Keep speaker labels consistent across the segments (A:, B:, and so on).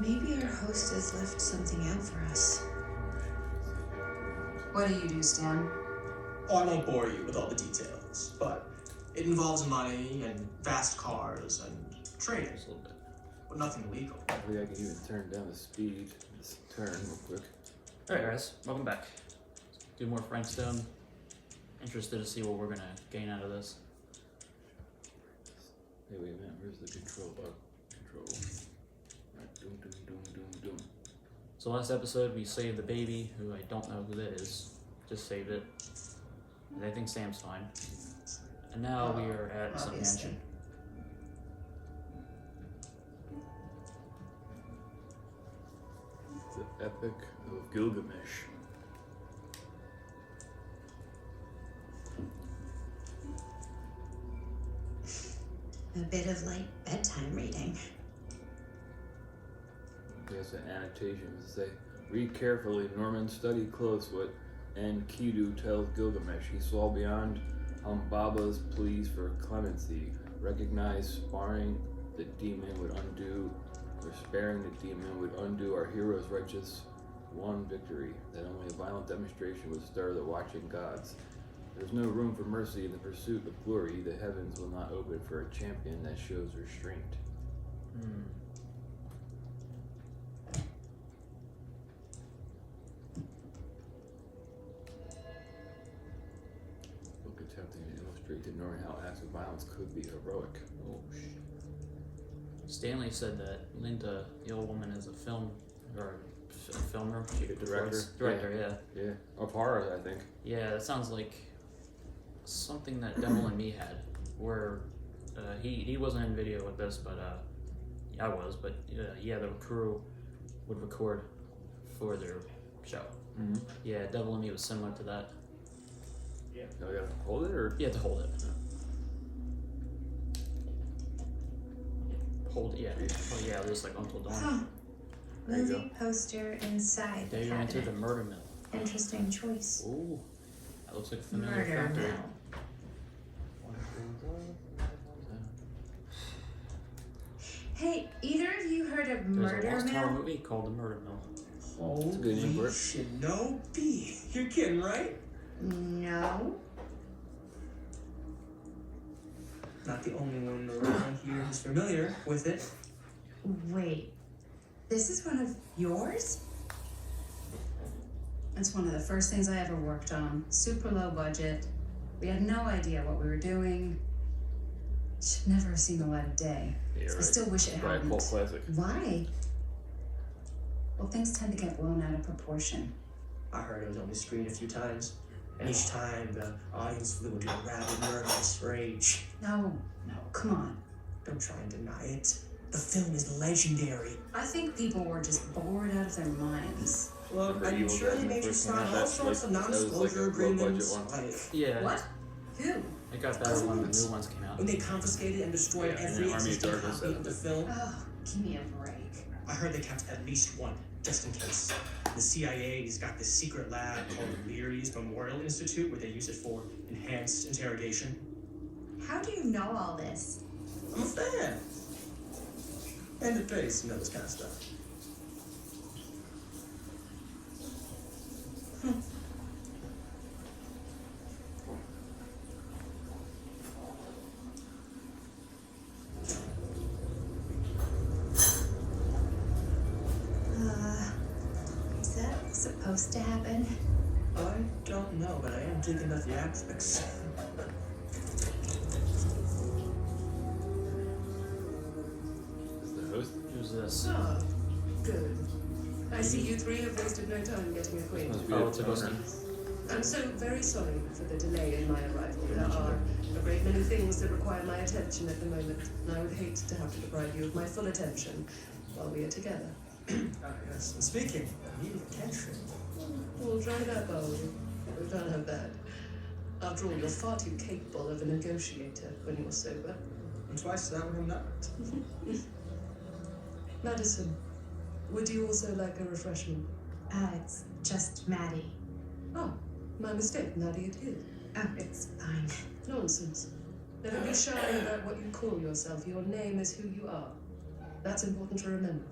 A: Maybe our host has left something out for us.
B: What do you do, Stan?
C: Oh, I won't bore you with all the details, but it involves money and fast cars and trading.
D: Just a little bit.
C: But nothing illegal.
D: I think I can even turn down the speed. This turn real quick.
E: Alright guys, welcome back. Do more Frankstone. Interested to see what we're gonna gain out of this.
D: Hey, wait a minute. Where's the control bug? Control. Right, doom, doom, doom, doom, doom.
E: So last episode we saved the baby, who I don't know who that is. Just saved it. And I think Sam's fine. And now we are at some
A: Obviously.
E: mansion.
D: The Epic of Gilgamesh.
A: A bit of light bedtime reading.
D: There's an annotation to say, read carefully, Norman, study close what Enkidu tells Gilgamesh. He saw beyond Humbaba's pleas for clemency, recognized sparing the demon would undo, or sparing the demon would undo our hero's righteous won victory, that only a violent demonstration would stir the watching gods. There's no room for mercy in the pursuit of glory. The heavens will not open for a champion that shows restraint. Book attempting to illustrate to Norman how acts of violence could be heroic.
E: Oh shit. Stanley said that Linda, the old woman, is a film or a filmer. She
D: Director.
E: Director, yeah.
D: Yeah, of horror, I think.
E: Yeah, that sounds like something that Devil and Me had, where he wasn't in video with this, but yeah, I was. But yeah, the crew would record for their show.
D: Mm-hmm.
E: Yeah, Devil and Me was similar to that.
C: Yeah.
D: Oh, you gotta hold it, or?
E: You have to hold it. Hold it, yeah. Oh yeah, just like Until Dawn.
A: Huh.
D: There you
A: Movie poster inside
E: There
A: the
E: you enter
A: cabinet.
E: the murder mill.
A: Interesting choice.
E: Ooh, that looks like a familiar
A: Murder
E: factory.
A: mill. Hey, either of you heard of
E: There's a
A: Murder
E: Lost Horror
A: Mill?
E: movie called The Murder Mill.
C: Holy
D: a good name for it.
C: Shinobi. You're kidding, right?
A: No.
C: Not the only one around here who's familiar with it.
A: Wait, this is one of yours? It's one of the first things I ever worked on. Super low budget. We had no idea what we were doing. Should never have seen the light of day.
D: Yeah,
A: I
D: right.
A: still wish it
D: Probably a
A: hadn't.
D: cult classic.
A: Why? Well, things tend to get blown out of proportion.
C: I heard it was only screened a few times, and each time the audience flew into a rabid, murderous rage.
A: No, come on.
C: Don't try and deny it. The film is legendary.
A: I think people were just bored out of their minds.
C: Well,
D: Remember
C: I'm
D: Evil
C: sure
D: Dead
C: they
D: when it
C: made you
D: first came
C: sign
D: out?
C: all
D: That's
C: sorts of
D: like- that was like
C: non-disclosure
D: a low-budget
C: agreements.
D: one.
C: Like,
E: Yeah.
A: What? Who?
E: It got better when the new ones came out.
C: when they confiscated and destroyed
D: Yeah, and
C: every
D: then Army of
C: existing
D: Darkness
C: copy
D: had
C: of the
D: it.
C: film.
A: Oh, give me a break.
C: I heard they kept at least one, just in case. The CIA's got this secret lab called the Leary's Memorial Institute, where they use it for enhanced interrogation.
A: How do you know all this?
C: I'm a fan. And it pays, you know, this kind of stuff.
A: Is that supposed to happen?
C: I don't know, but I am digging up the aspects.
D: Is the host?
E: Who's this?
F: Ah, good. I see you three have wasted no time getting acquainted.
D: Must be
E: Oh,
D: a
E: it's a
D: owner.
E: ghost.
F: I'm so very sorry for the delay in my arrival. There are a great many things that require my attention at the moment, and I would hate to have to deprive you of my full attention while we are together.
C: Ah, yes. And speaking of needing attention,
F: We'll try that, Paul. We can't have that. After all, you're far too capable of a negotiator when you're sober.
C: and twice that when I'm not.
F: Madison, would you also like a refreshment?
A: It's just Maddie.
F: Oh, my mistake. Maddie it is.
A: Oh, it's fine.
F: Nonsense. Never be shy about what you call yourself. Your name is who you are. That's important to remember.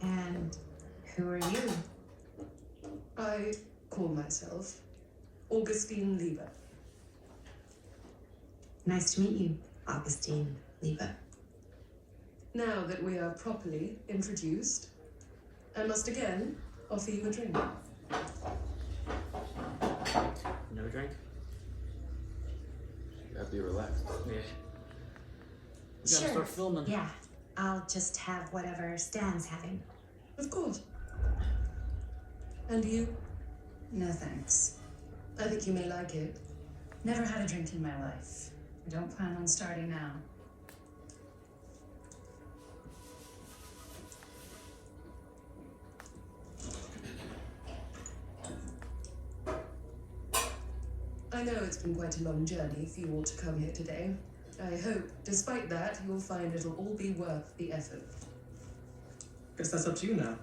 A: And who are you?
F: I call myself Augustine Lieber.
A: Nice to meet you, Augustine Lieber.
F: Now that we are properly introduced, I must again offer you a drink.
E: No drink?
D: You gotta be relaxed.
E: Yeah. We gotta start filming.
B: Yeah, I'll just have whatever Stan's having.
F: Of course. And you?
A: No thanks.
F: I think you may like it.
A: Never had a drink in my life. I don't plan on starting now.
F: I know it's been quite a long journey for you all to come here today. I hope, despite that, you'll find it'll all be worth the effort.
C: Guess that's up to you now,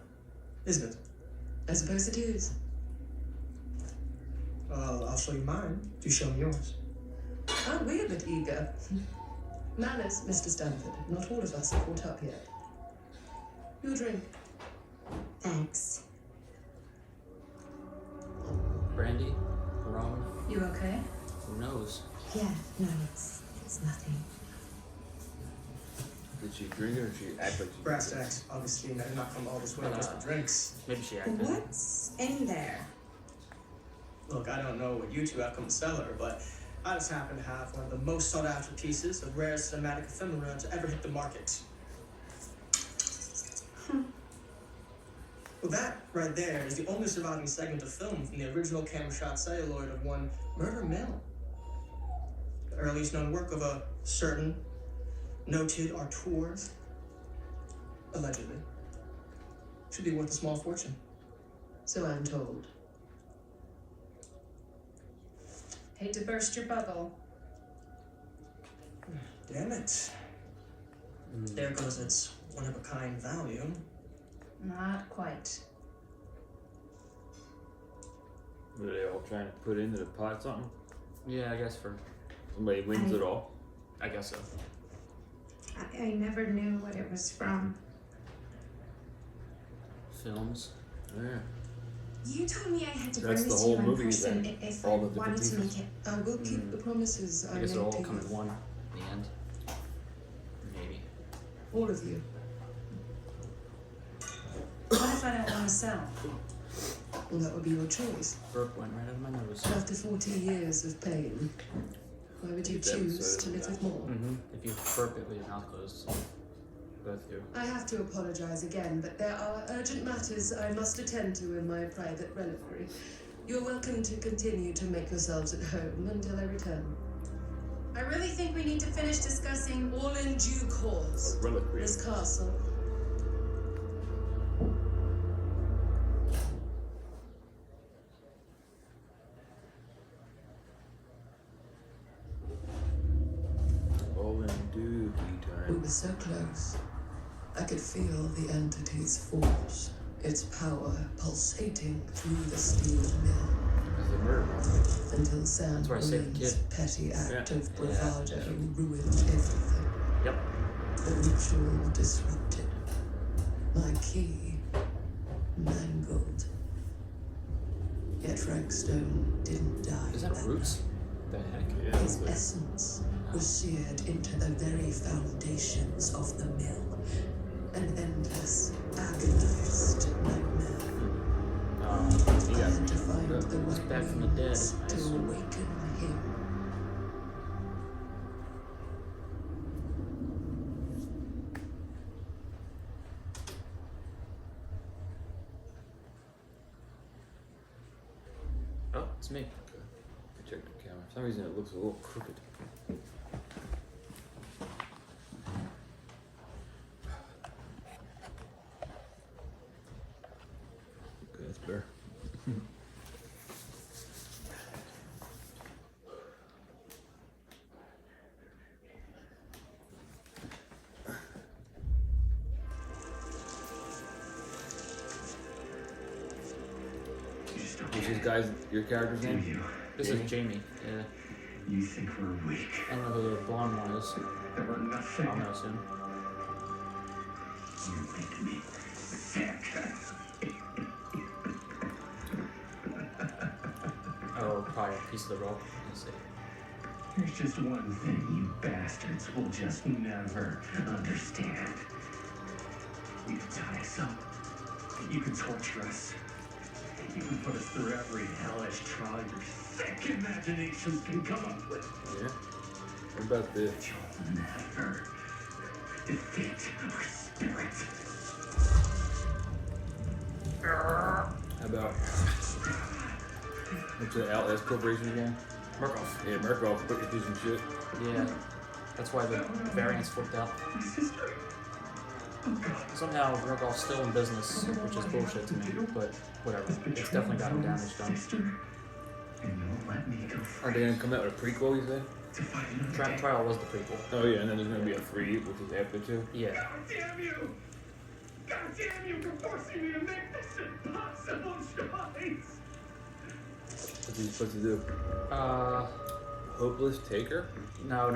C: isn't it?
F: I suppose it is.
C: Well, I'll show you mine. You show me yours.
F: Aren't we a bit eager? Manners, Mr. Stanford. Not all of us are caught up yet. Your drink.
B: Thanks.
E: Brandy? Rum?
A: You okay?
E: Who knows?
B: Yeah, no, it's nothing.
D: Did she drink it or did she act like she
C: Brass tacks, Augustine. I did not come all this way just for drinks.
E: Maybe she acted.
B: What's in there?
C: Look, I don't know what you two have come to cellar, but I just happen to have one of the most sought after pieces of rare cinematic ephemera to ever hit the market. Well, that right there is the only surviving segment of film from the original camera shot celluloid of one Murder Mill. The earliest known work of a certain noted auteur, allegedly. Should be worth a small fortune.
F: So I'm told.
A: Hate to burst your bubble.
C: Damn it. There goes its one-of-a-kind value.
A: Not quite.
D: Were they all trying to put into the pot something?
E: Yeah, I guess for.
D: Somebody wins it all.
E: I guess so.
B: I never knew what it was from.
E: Films.
D: Yeah.
B: You told me I had to
D: That's
B: bring
D: the
B: this to you
D: whole
B: in
D: movie
B: person
D: then,
B: if I
D: all the different
B: wanted to
D: pieces.
B: make it.
F: I will keep the promises I
E: I guess
F: made
E: it'll all
F: to
E: come
F: you.
E: in one in the end. Maybe.
F: All of you.
A: What if I don't want to sell?
F: Well, that would be your choice.
E: Burp went right out of my nose.
F: After 40 years of pain, why would you
D: Keep that
F: choose to
D: episode
F: live
D: of
F: with more?
E: Mm-hmm. If you burp it with your mouth closed. Go through.
F: I have to apologize again, but there are urgent matters I must attend to in my private reliquary. You're welcome to continue to make yourselves at home until I return.
A: I really think we need to finish discussing.
F: All in due course.
D: A reliquary.
F: This castle.
D: All in dookie
F: We
D: time.
F: were so close. I could feel the entity's force, its power pulsating through the steel mill.
D: It's a murder.
F: Until Sam
E: That's where I saved the
F: Green's
E: kid.
F: petty act
D: Yeah.
F: of bravado ruined everything.
E: Yep.
F: The ritual disrupted. My key mangled. Yet Frank Stone didn't die.
E: Is that
F: that
E: Roots? The heck?
D: Yeah.
F: His essence was seared into the very foundations of the mill. An endless, agonized nightmare.
D: He
F: I
D: got
F: had to find
D: good.
F: the
E: He's
F: right
E: back from the dead,
F: means
E: I
F: to
E: assume.
F: awaken him.
E: Oh, it's me.
D: I checked the camera. For some reason it looks a little crooked. Okay, that's better. What's this guy's, your character's name?
E: This is Jamie. Yeah.
G: You think we're weak?
E: I don't know who the blonde one is.
G: That we're nothing.
E: I'll know soon.
G: You make me fat.
E: piece of the rope. Let's see.
G: There's just one thing you bastards will just never understand. You can tie us up. You can torture us. You can put us through every hellish trial your sick imaginations can come up with.
D: Yeah. What about this?
G: But you'll never defeat our spirit.
D: How about what's the Outlast Corporation again?
E: Murkoff.
D: Yeah, Murkoff, put your piece of shit.
E: Yeah. That's why the variants flipped out.
G: My sister. Oh God.
E: Somehow Murkoff's still in business, which is bullshit to me, but whatever. It's definitely gotten damage done.
G: Sister. And you'll let me go
D: Are
G: free
D: they gonna come out with a prequel, you say?
G: to fight another day.
E: Trial was the prequel.
D: Oh yeah, and then there's gonna be a 3, which is after 2.
E: Yeah.
G: God damn you! God damn you for forcing me to make this impossible choice!
D: What's he supposed to do? Hopeless Taker?
E: No.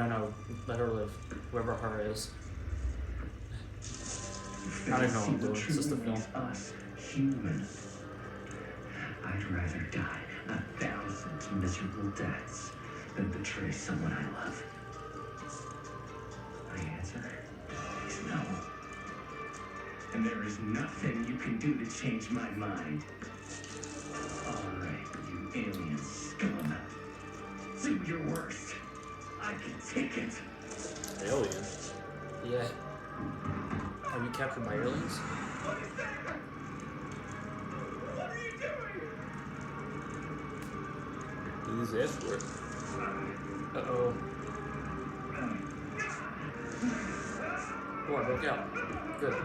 E: Let her live. Whoever her is. I don't even know what I'm doing. It's just a film.
G: Makes us human. I'd rather die 1,000 miserable deaths than betray someone I love. My answer is no. And there is nothing you can do to change my mind. All right, you alien scum. Do your worst. I can take it.
D: Alien?
E: Yeah. Are you captured by aliens?
G: What is that? What are you doing?
D: He just asked for it.
E: Uh-oh. Oh, I broke out. Good.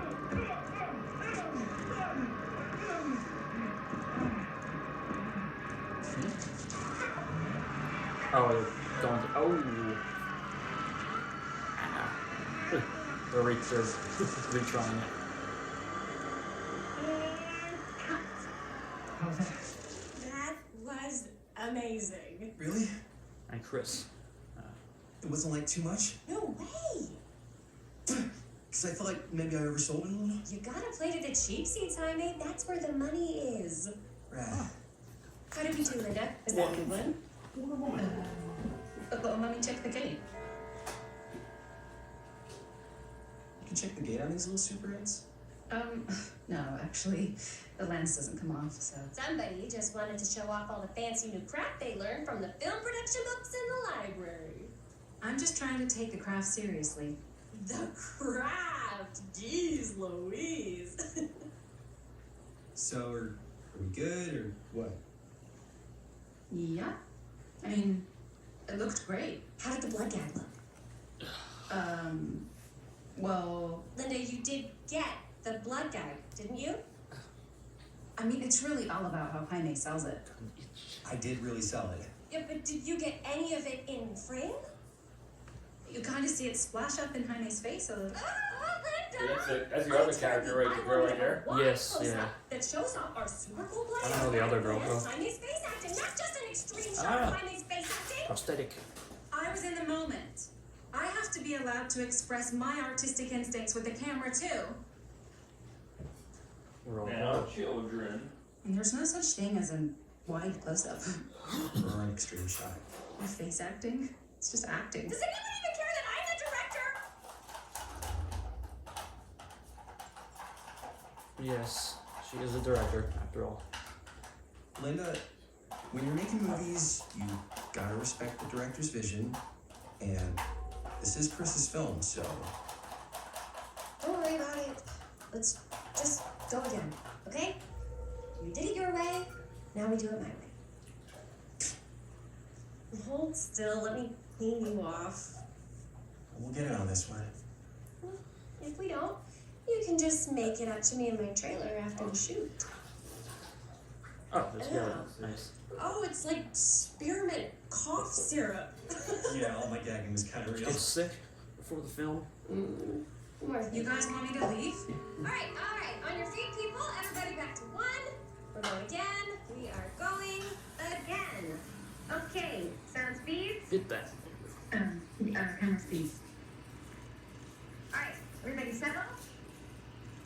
E: Oh, they're going to... Oh! Ah. They're retrying it.
G: How's that?
H: That was amazing.
C: Really?
E: And Chris.
C: It wasn't like too much?
H: No way.
C: Because I felt like maybe I oversold it a little.
H: You gotta play to the cheap seats, Jaime. That's where the money is.
C: Right.
H: How did we do, Linda? Is that a good one?
A: But let me check the gate.
C: You can check the gate on these little Super 8s?
A: No, actually, the lens doesn't come off, so.
H: Somebody just wanted to show off all the fancy new crap they learned from the film production books in the library.
A: I'm just trying to take the craft seriously.
H: The craft! Jeez Louise!
C: So, are we good or what?
A: Yeah. I mean, it looked great.
H: How did the blood gag look?
A: Well,
H: Linda, you did get the blood gag, didn't you?
A: I mean, it's really all about how Jaime sells it.
C: I did really sell it.
H: Yeah, but did you get any of it in frame?
A: You kind of see it splash up in Jaime's face.
H: Linda!
D: That's your other character, right? The girl right there?
E: Yes, yeah.
H: That shows off our super cool blood.
E: I don't know the other girl, though.
H: Jaime's face acting, not just an extreme shot
E: Ah.
H: of Jaime's face acting.
E: Prosthetic.
A: I was in the moment. I have to be allowed to express my artistic instincts with the camera, too.
E: Roll
D: Now, children.
A: And there's no such thing as a wide close-up.
C: Or an extreme shot.
A: Or face acting. It's just acting.
H: Does anyone even care that I'm the director?
E: Yes, she is the director, after all.
C: Linda, when you're making movies, you gotta respect the director's vision. And this is Chris's film, so.
H: Don't worry about it. Let's just go again, okay? You did it your way, now we do it my way. Hold still, let me clean you off.
C: We'll get it on this one.
H: If we don't, you can just make it up to me in my trailer after the shoot.
E: Oh, that's good.
H: Yeah.
E: Nice.
H: Oh, it's like spearmint cough syrup.
C: Yeah, all my gagging was kind of real.
E: Get sick before the film.
A: You guys want me to leave?
H: All right. On your feet, people. Everybody back to one. We're going again. We are going again. Okay. Sound speeds.
E: Get that.
A: Camera speed.
H: All right. Everybody settle.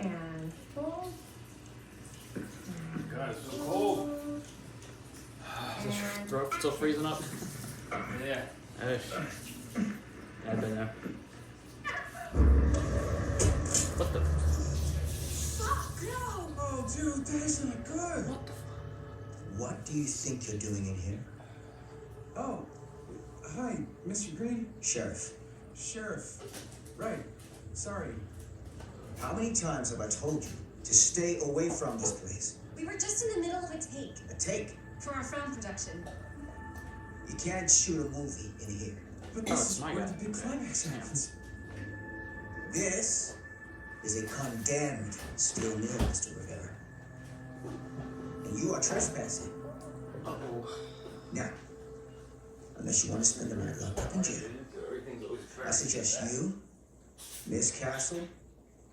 H: And hold.
D: God, it's so cold.
E: Just throw it still freezing up?
D: Yeah.
E: Ish. Yeah, I've been there. What the?
H: Fuck, no!
I: Oh, dude, that's not good.
E: What the?
J: What do you think you're doing in here?
I: Oh, hi, Mr. Green.
J: Sheriff,
I: Sheriff. Right. Sorry.
J: how many times have I told you to stay away from this place?
H: We were just in the middle of a take
J: A take.
A: For our film production.
J: You can't shoot a movie in here.
I: But
E: Oh,
I: this
E: it's
I: is
E: my
I: where
E: guy.
I: the big climax happens.
J: This is a condemned steel mill, Mr. Rivera. And you are trespassing.
E: Uh-oh.
J: Now, unless you want to spend the night locked up in jail, I suggest you, Miss Castle,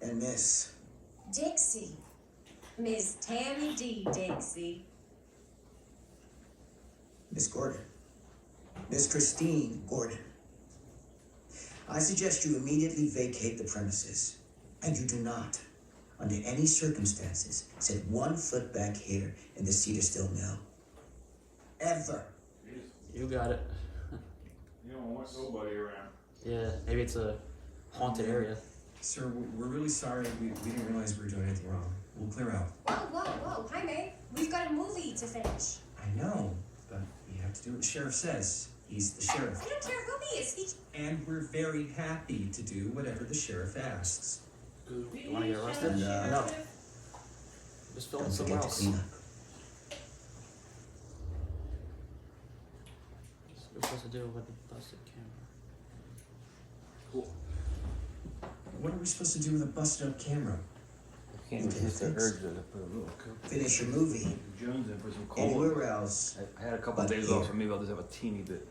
J: and Miss...
H: Dixie. Miss Tammy D. Dixie.
J: Miss Gordon. Miss Christine Gordon. I suggest you immediately vacate the premises, and you do not, under any circumstances, set 1 foot back here in the Cedar Still Mill. Ever.
E: You got it.
D: You don't want nobody around.
E: Yeah, maybe it's a haunted area.
I: Sir, we're really sorry. We didn't realize we were doing anything wrong. We'll clear out.
H: Whoa. Jaime, we've got a movie to finish.
I: I know, but we have to do what the sheriff says. He's the sheriff.
H: I don't care who he is.
I: And we're very happy to do whatever the sheriff asks.
E: You wanna get arrested? No. Just film
J: Don't
E: somewhere
J: forget to
E: else.
J: clean up.
E: What we're supposed to do with the busted camera?
I: What are we supposed to do with a busted up camera?
D: Can't resist the urge to put a little
J: Finish your movie.
D: Jones in for some cold.
J: Anywhere else.
D: I had a couple
J: But
D: days
J: here.
D: off, so maybe I'll just have a teeny bit.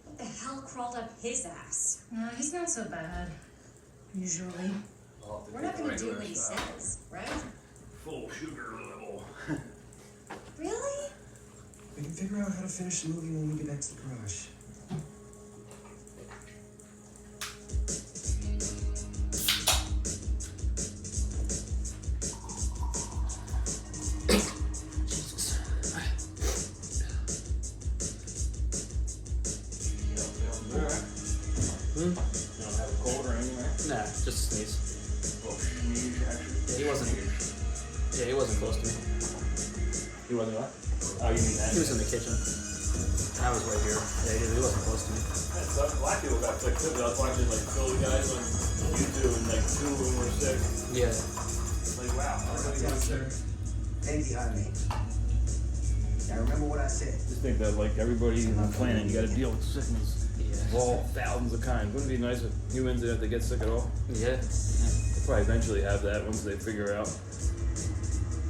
H: What the hell crawled up his ass?
A: No, he's not so bad. Usually.
H: We're not gonna do what he says, right?
D: Full sugar level.
H: Really?
I: We can figure out how to finish the movie when we get back to the garage.
E: Jesus.
D: You don't have a cold or anything, right?
E: Nah, just a sneeze.
D: Oh, sneeze, actually.
E: Yeah, he wasn't. Yeah, he wasn't close to me.
D: He wasn't what? Oh, you mean that?
E: He was in the kitchen. I was right here. Yeah, he wasn't close to me.
D: Some black people got sick too. I was watching like Philly guys on YouTube and like 2 of them were sick.
E: Yeah.
D: Like, wow.
I: Yes, sir.
J: Thank you, Jaime. Now remember what I said.
D: Just think that like everybody on the planet, you gotta deal with sickness of
E: Yeah.
D: all thousands of kinds. Wouldn't it be nice if humans didn't have to get sick at all?
E: Yeah.
D: They'll probably eventually have that once they figure out,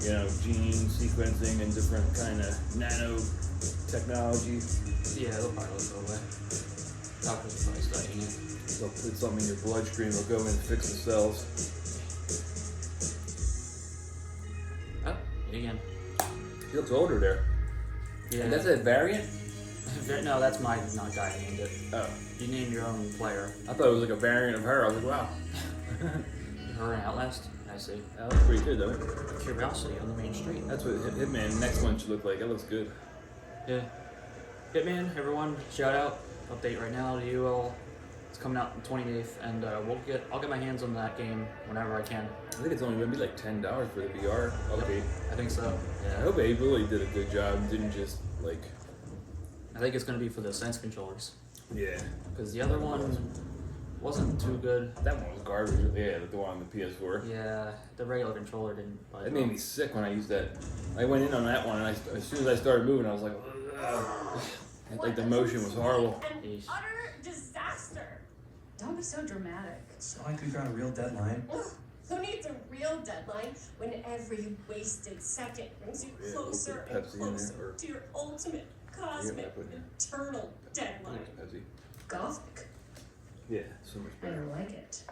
D: you know, gene sequencing and different kind of nanotechnology.
E: Yeah, they'll probably go away. Doctors will probably studying it.
D: They'll put something in your bloodstream, they'll go in and fix the cells.
E: Oh, again.
D: He looks older there.
E: Yeah.
D: And that's a variant?
E: No, that's my not guy named it.
D: Oh.
E: You named your own player.
D: I thought it was like a variant of her. I was like, wow.
E: Her and Outlast. I see.
D: That looks pretty good, though.
E: Curiosity on the main street.
D: That's what Hitman next one should look like. That looks good.
E: Yeah. Hitman, everyone, shout out. Update right now to you all. It's coming out the 28th, and I'll get my hands on that game whenever I can.
D: I think it's only gonna be like $10 for the VR update.
E: I think so.
D: Yeah, I hope Abe really did a good job. Didn't just like.
E: I think it's gonna be for the Sense controllers,
D: Yeah.
E: because the other one wasn't too good.
D: That one was garbage. Yeah, the one on the PS4.
E: Yeah, the regular controller didn't. Like,
D: It made me sick when I used that. I went in on that one, and as soon as I started moving, I was like, ugh. Like the motion was horrible.
H: An
E: Yeesh.
H: utter disaster.
A: Don't be so dramatic.
I: It's not like we've got a real deadline.
H: Ugh, who needs a real deadline when every wasted second brings you
D: Yeah,
H: closer
D: we'll
H: and
D: put Pepsi in there,
H: closer
D: or-
H: to your ultimate
D: Yeah,
H: cosmic
D: put it in.
H: eternal deadline?
D: Pepsi.
A: Gothic.
D: Yeah, so much
A: I
D: better.
A: like it.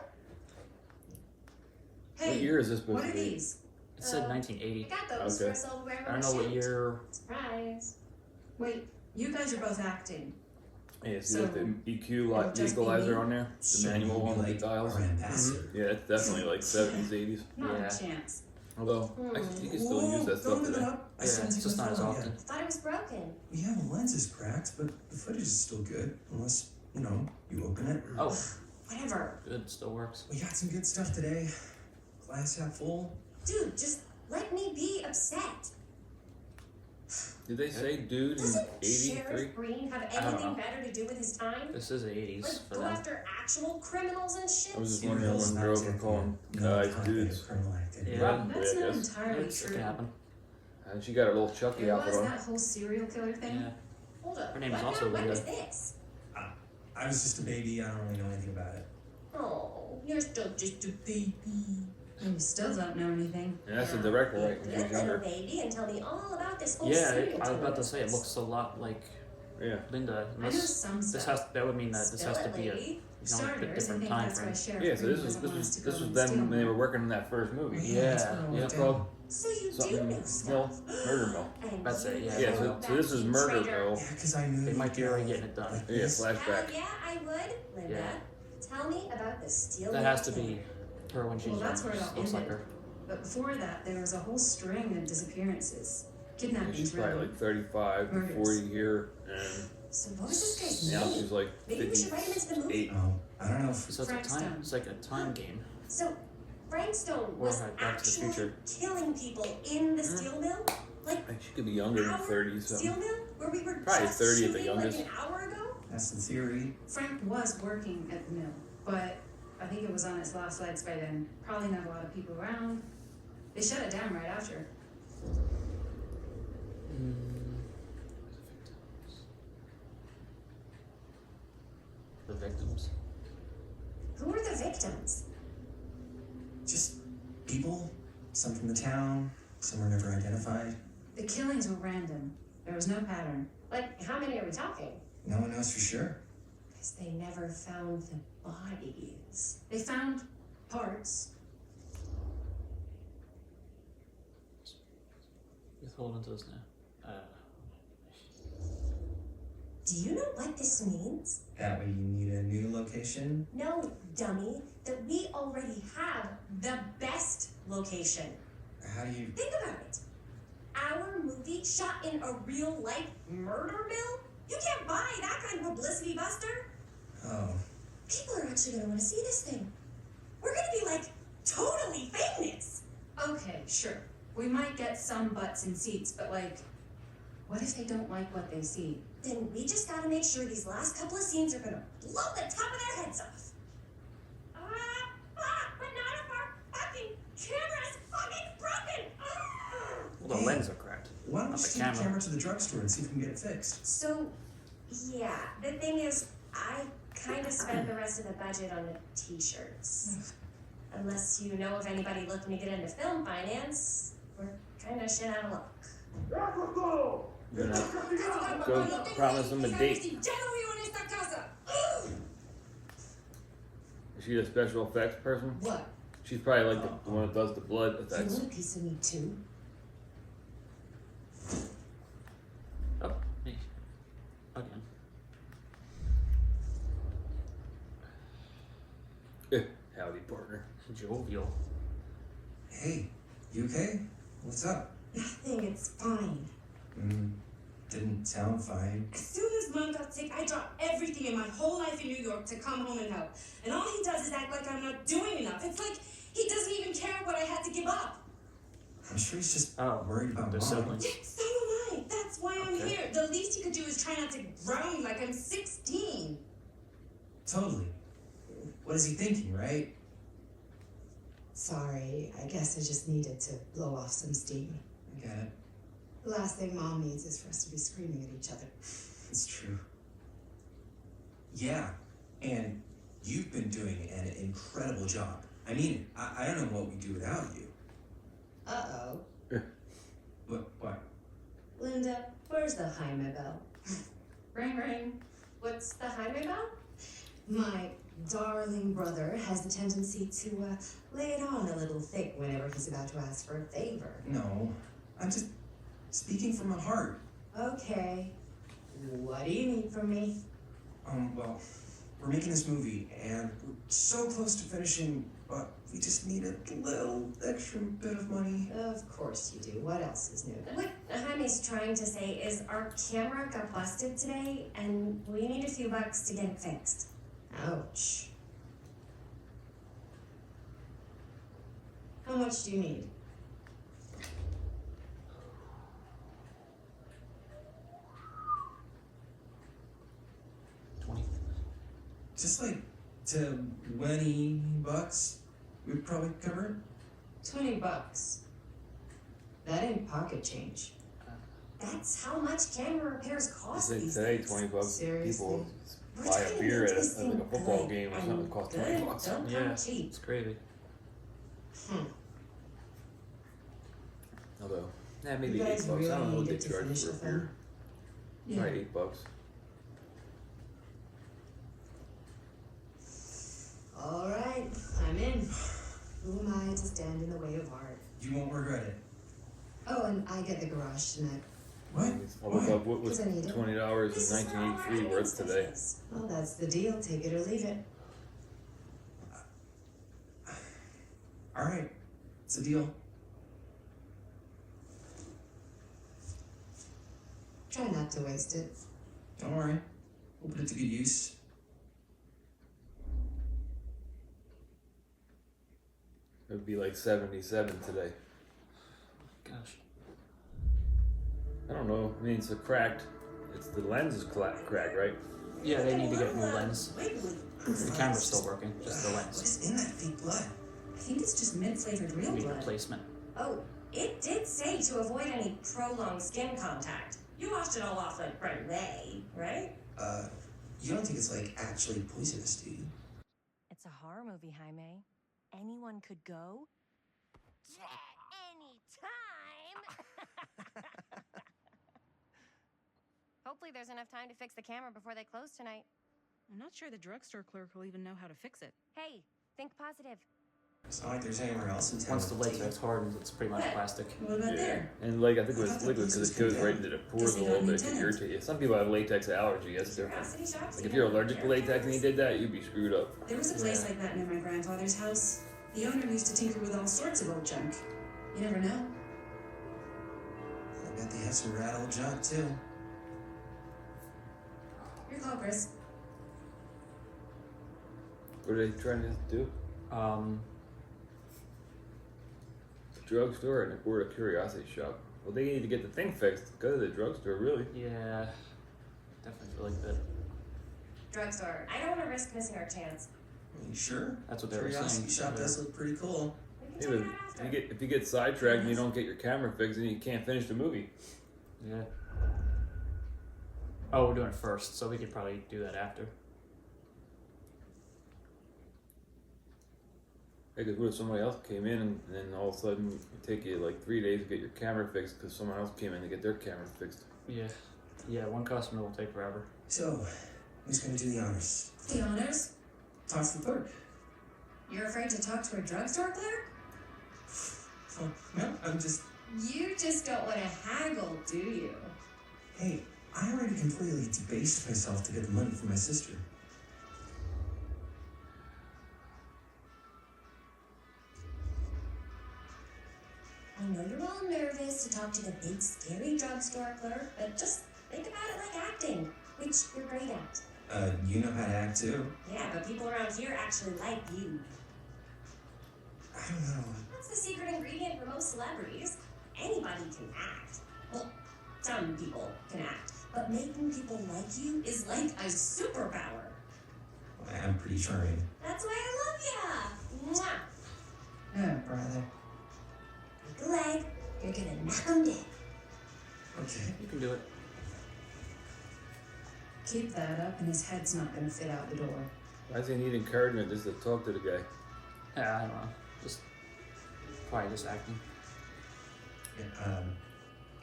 D: What
A: Hey,
D: year is this supposed
A: what
D: to
A: are
D: be?
A: these?
E: It said
H: I
E: 1980.
H: got those
D: Okay.
H: for silverware.
E: I don't know what year.
H: Surprise.
A: Wait, you guys are both acting.
D: Yeah, see
A: So,
D: like the EQ
A: it'll just be
D: equalizer
A: me?
D: on there, the
I: So
D: manual
I: you'll
D: one
I: be
D: with
I: like
D: the dials.
I: our ambassador.
D: Yeah, it's definitely like 70s, 80s.
A: Not
E: Yeah.
A: a chance.
D: Although you can still use that stuff
I: Don't give it
D: today.
I: up. I
E: Yeah,
I: still
E: it's
I: take
E: just
I: my
E: not as
I: phone,
E: often.
H: I thought it was broken.
I: Yeah, the lens is cracked, but the footage is still good. Unless, you open it.
E: Oh,
H: Whatever.
E: good, still works.
I: We got some good stuff today. Glass half full.
H: Dude, just let me be upset.
D: Did they say dude in
H: Doesn't
D: 83?
H: Sheriff Green have
E: don't
H: anything
E: know.
H: better to do with his time?
E: This is the 80s
H: Like,
E: for
H: go
E: them.
H: after actual criminals and shit?
D: I was just
I: Serial
D: wondering when girls were
I: snipes
D: calling
I: and
D: guys
I: content
D: dudes.
I: of criminal activity.
E: Yeah.
D: Probably,
A: That's
D: I
A: not
D: guess.
A: entirely
E: It
A: true.
E: can happen.
D: And she got her little Chucky
A: There
D: outfit
A: was
D: on.
A: that whole serial killer thing.
E: Yeah.
H: Hold up.
E: Her name is
H: what
E: also
H: now? When
E: Linda.
H: was this?
I: I was just a baby. I don't really know anything about it.
H: Oh, you're still just a baby.
A: And you still don't know anything.
D: And that's the director, right? When she
H: Good
D: was
H: little
D: younger.
H: baby, and tell me all about this whole
E: Yeah,
H: serial
E: I was about to
H: killer
E: say it
H: business.
E: looks a lot like
D: Yeah.
E: Linda.
A: I know
E: Unless
A: some
E: this
A: stuff.
E: that would mean that this has to
H: Spill it,
E: be a
H: lady.
A: Starters,
E: bit
A: I
E: different
A: think
E: time
A: that's why
E: frame.
A: Sheriff
D: Yeah, so
A: Green
D: this was
A: doesn't want us to go
D: this was
A: and
D: them
A: steal
D: when they were
A: more.
D: working on that first movie.
E: Yeah,
I: that's what I
E: yeah.
I: wrote
D: It's
I: down.
D: called
H: So you
D: something
H: do know
D: Mill,
H: stuff.
D: Murder Mill.
H: And
E: That's it,
H: you
E: yeah.
D: Yeah,
H: know
D: so this is
H: that, you
D: Murder
H: traitor.
D: Mill.
I: Yeah, because I knew
E: They
I: you
E: might be
I: would
E: already
I: go
E: getting it done.
I: like
D: Yeah,
I: this.
D: flashback.
H: Hell yeah, I would, Linda.
E: Yeah.
H: Tell me about the steel.
E: That has to be her when she's
A: Well, that's
E: young.
A: where it all
E: Looks like
A: ended.
E: her.
A: But before that, there was a whole string of disappearances.
D: She's
A: Kidnappings,
D: probably
A: really.
D: like 35 to
A: Murders.
D: 40 here, and
H: So what was this guy's
D: now
H: name?
D: she's like
H: Maybe we should write him into the movie.
D: 58.
I: Oh, I don't know if
E: So it's a
A: Frank
E: time.
A: Stone.
E: It's like a time game.
H: So Frank Stone
E: Or
H: was
E: Back to the
H: actually
E: Future.
H: killing people in the steel mill? Like
D: Like she could be younger than
H: our
D: 30,
H: steel
D: so
H: mill? Where we were
D: Probably
H: just
D: 30 at the
H: shooting like
D: youngest.
H: an hour ago?
I: that's the theory.
A: Frank was working at the mill, but I think it was on its last legs by then. Probably not a lot of people around. They shut it down right after.
E: The victims.
H: Who are the victims?
I: Just people, some from the town, some were never identified.
A: The killings were random. There was no pattern.
H: Like, how many are we talking?
I: No one knows for sure.
H: Because they never found the bodies.
A: They found parts.
E: Just hold into this now.
H: Do you know what this means?
I: That way you need a new location.
H: No, dummy. That we already have the best location.
I: How do you...
H: Think about it. Our movie shot in a real life murder mill? You can't buy that kind of publicity, Buster.
I: Oh,
H: People are actually gonna wanna see this thing. We're gonna be like totally famous.
A: Okay, sure. We might get some butts in seats, but like, what if they don't like what they see?
H: Then we just gotta make sure these last couple of scenes are gonna blow the top of their heads off. But not if our fucking camera's fucking broken.
E: Well, the lens are cracked.
I: why don't we
E: Not the
I: just take the
E: camera.
I: camera to the drugstore and see if we can get it fixed?
H: So, yeah, the thing is, I kind of spent the rest of the budget on the t-shirts. Unless you know of anybody looking to get into film finance, we're kind of shit out of luck.
D: you're gonna go promise them a date. Is she a special effects person?
F: What?
D: She's probably like the one that does the blood
F: You
D: effects.
F: want a piece of me too?
E: Oh, me. Again.
D: Howdy, partner.
E: Jovial.
I: Hey, you okay? What's up?
B: Nothing, it's fine.
I: Didn't sound fine.
B: As soon as Mom got sick, I dropped everything in my whole life in New York to come home and help. And all he does is act like I'm not doing enough. It's like he doesn't even care what I had to give up.
I: I'm sure he's just
E: Oh,
I: worried about
E: the
I: Mom.
E: siblings.
B: Yeah, so am I. That's why I'm
E: Okay.
B: here. The least he could do is try not to ground me like I'm 16.
I: Totally. What is he thinking, right?
F: Sorry, I guess I just needed to blow off some steam.
I: I get it.
F: The last thing Mom needs is for us to be screaming at each other.
I: It's true. Yeah, and you've been doing an incredible job. I mean, I don't know what we'd do without you.
F: Uh-oh.
I: What?
F: Linda, where's the Jaime bell?
A: Ring, ring.
H: What's the highway about?
F: My darling brother has the tendency to lay it on a little thick whenever he's about to ask for a favor.
I: No, I'm just speaking from my heart.
F: Okay. What do you need from me?
I: Well, we're making this movie, and we're so close to finishing, but we just need a little extra bit of money.
F: Of course you do. What else is new?
H: What Jaime's trying to say is our camera got busted today, and we need a few bucks to get it fixed.
F: Ouch.
B: How much do you need?
I: Just like $20 would probably cover it.
F: $20. That ain't pocket change.
H: That's how much camera repairs
D: I
H: cost
D: think
H: these
D: today
H: days.
D: $20
F: Seriously?
D: people
H: We're
D: buy
H: trying
D: a
H: to
D: beer
H: make
D: at
H: this
D: like a
H: thing
D: football
H: good
D: game or
H: and
D: something that costs
H: good.
D: $20.
H: Don't
E: Yeah,
H: come cheap.
E: it's crazy.
D: Although, maybe
F: You guys
D: $8. I
F: really
D: don't know what they
F: needed to
D: charge
F: finish
D: for a
F: the
D: beer.
F: film?
D: Probably $8.
F: All right, I'm in. Who am I to stand in the way of art?
I: You won't regret it.
F: Oh, and I get the garage tonight.
I: What?
D: I look up what was
F: Because I need it.
D: $20 in
H: This is where all our
D: 1983 worth
H: stuff
D: today.
H: is.
F: Well, that's the deal. Take it or leave it.
I: All right, it's a deal.
F: Try not to waste it.
I: Don't worry, we'll put it to good use.
D: It would be like 77 today.
E: Gosh.
D: I don't know. I mean, it's a cracked. It's the lens is cracked, right?
E: Yeah, they need to get a new lens.
B: Wiggly.
E: The camera's still working, just the
I: What
E: lens.
I: is in that fake blood?
A: I think it's just mint-flavored real
E: Need
A: blood.
E: replacement.
H: Oh, it did say to avoid any prolonged skin contact. You washed it all off like right away, right?
I: You don't think it's like actually poisonous, do you?
K: It's a horror movie, Jaime. Anyone could go. Anytime! Hopefully there's enough time to fix the camera before they close tonight.
L: I'm not sure the drugstore clerk will even know how to fix it.
K: Hey, think positive.
I: It's not like there's anywhere else in town.
E: Once the latex hardens, it's pretty much plastic.
B: What about there?
D: And like I think it
B: I
D: was
B: thought that
D: liquid
B: place
D: because
B: was
D: it goes
B: condemned.
D: right into the pores
B: Guess
D: a
B: they
D: little
B: got a new
D: bit. It can
B: tenant.
D: irritate you. Some people have latex allergy. That's different.
H: Curiosity shops,
D: Like
H: you
D: if you're
H: know,
D: allergic to
H: care
D: latex and you
H: packages.
D: did that, you'd be screwed up.
A: There was a place
E: Yeah.
A: like that near my grandfather's house. The owner used to tinker with all sorts of old junk. You never know.
I: I bet they have some rad old junk too.
A: Your call, Chris.
D: What are they trying to do? Drugstore or a curiosity shop. Well, they need to get the thing fixed. Go to the drugstore, really.
E: Yeah, definitely feel like that.
H: Drugstore. I don't want to risk missing our chance.
I: Are you sure?
E: That's what they were
I: Curiosity
E: saying.
I: shop does look pretty cool.
H: We can
D: Yeah,
H: check
D: but
H: it out after.
D: if you get sidetracked and you don't get your camera fixed, then you can't finish the movie.
E: Yeah. Oh, we're doing it first, so we could probably do that after.
D: Because what if somebody else came in and then all of a sudden it take you like 3 days to get your camera fixed because someone else came in to get their camera fixed?
E: Yeah. Yeah, one customer will take forever.
I: So, who's gonna do the honors?
A: The honors?
I: Talk to the clerk.
A: You're afraid to talk to a drugstore clerk?
I: Oh, no, I'm just.
A: You just don't want to haggle, do you?
I: Hey, I already completely debased myself to get the money from my sister.
H: I know you're all nervous to talk to the big scary drugstore clerk, but just think about it like acting, which you're great at.
I: You know how to act too.
H: Yeah, but people around here actually like you.
I: I don't know.
H: That's the secret ingredient for most celebrities. Anybody can act. Well, some people can act. But making people like you is like a superpower.
I: I'm pretty charming.
H: That's why I love ya! Mwah!
A: Oh, brother.
H: Take a leg, you're gonna knock 'em dead.
I: Okay.
E: You can do it.
A: Keep that up and his head's not going to fit out the door.
D: Why does he need encouragement just to talk to the guy?
E: Yeah, I don't know. Just probably just acting.
I: Yeah,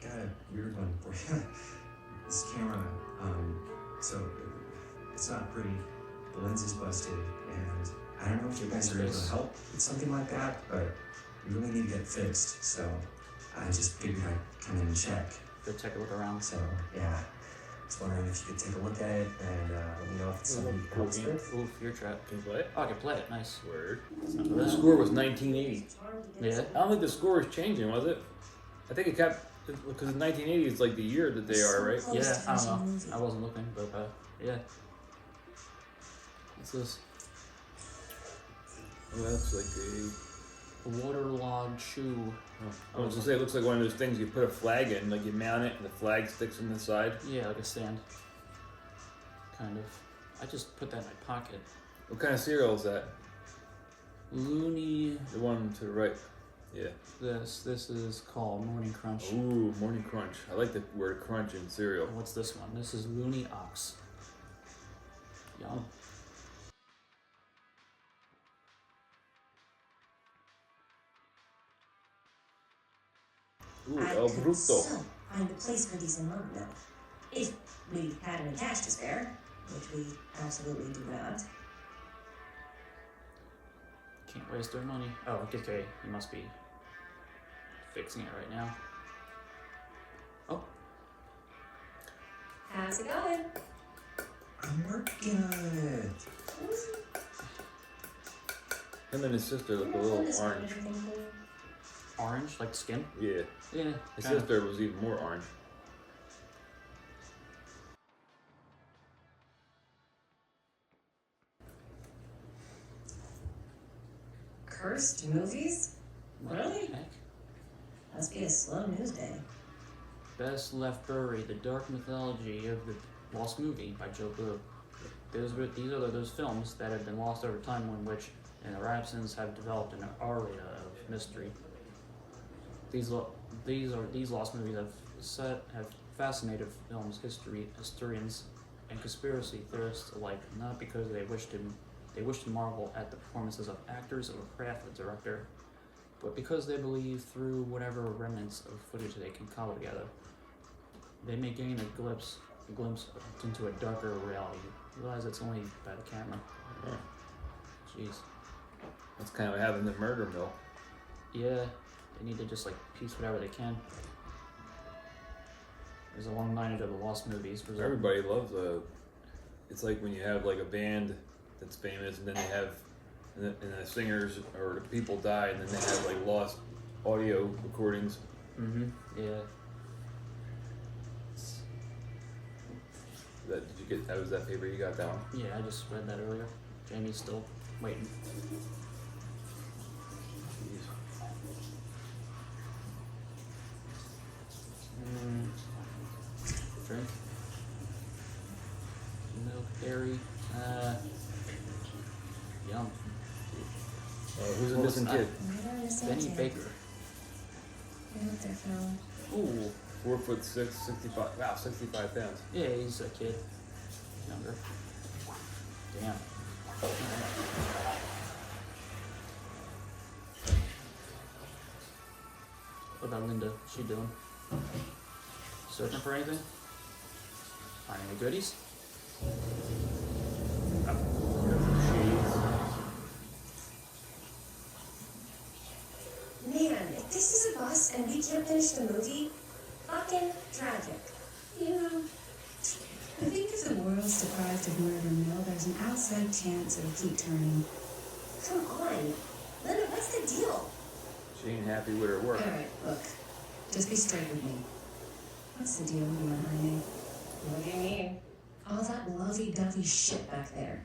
I: got a weird one for you. This camera, so it's not pretty. The lens is busted, and I don't know if you guys are able to help with something like that, but we really need to get it fixed. So I just figured I'd come in and check.
E: Go take a look around.
I: So yeah, just wondering if you could take a look at it and let me know if it's some expert.
E: Ooh, Fear Trap.
D: Can you play it?
E: Oh, I can play it. Nice.
D: Word.
E: Remember
D: The
E: that?
D: score was 1980.
E: Yeah.
D: I don't think the score is changing, was it? I think it kept, because 1980 is like the year that they are, right?
E: Yeah, I don't know. I wasn't looking, but yeah. What's this?
D: Oh, that's like a...
E: Waterlogged shoe.
D: I was gonna say, it looks like one of those things you put a flag in, like you mount it and the flag sticks in the side.
E: Yeah, like a stand. Kind of. I just put that in my pocket.
D: What kind of cereal is that?
E: Looney.
D: The one to the right. Yeah.
E: This is called Morning Crunch.
D: Ooh, Morning Crunch. I like the word crunch in cereal.
E: What's this one? This is Looney Ox. Yum.
D: Ooh,
H: I
D: El
H: could
D: Bruto.
H: so find a place for these in London, if we had any cash to spare, which we absolutely do not.
E: Can't waste their money. Oh, okay. You must be fixing it right now. Oh.
H: How's it going?
I: I'm working on it.
D: Him and his sister look a little orange.
E: Orange, like skin?
D: Yeah.
E: Yeah.
D: His
E: kinda.
D: sister was even more orange.
H: Cursed movies? Really?
E: Heck?
H: Must be a slow news day.
E: Best Left Buried: The Dark Mythology of the Lost Movie by Joe Blue. These are those films that have been lost over time, in which, in their absence, have developed an aura of mystery. These lost movies have fascinated historians, and conspiracy theorists alike, not because they wish to marvel at the performances of actors or craft of the director, but because they believe through whatever remnants of footage they can cobble together, they may gain a glimpse into a darker reality. Realize it's only by the camera. Jeez.
D: That's kind of what happened in Murder Mill.
E: Yeah, they need to just like piece whatever they can. There's a long line of the lost movies.
D: Everybody loves it's like when you have like a band that's famous, and then they have, and the singers or the people die, and then they have like lost audio recordings.
E: Mm-hmm. Yeah.
D: Did you get? That was that paper you got that one?
E: Yeah, I just read that earlier. Jamie's still waiting. Drink. Milk, dairy. Yum.
D: Who's the missing kid?
E: Benny Baker.
H: I hope they're found.
E: Ooh.
D: 4'6", 65. Wow, 65 pounds.
E: Yeah, he's a kid. Younger. Damn. What about Linda? What's she doing? Searching for anything? Find any goodies?
H: Man, if this is a bust and we can't finish the movie, fucking tragic.
A: You know, I think if the world's deprived of Murder Mill, there's an outside chance it'll keep turning.
H: Come on. Linda, what's the deal?
D: She ain't happy with her work.
A: Alright, look. Just be straight with me. What's the deal, you and Jaime?
H: What do you mean?
A: All that lovey-dovey shit back there.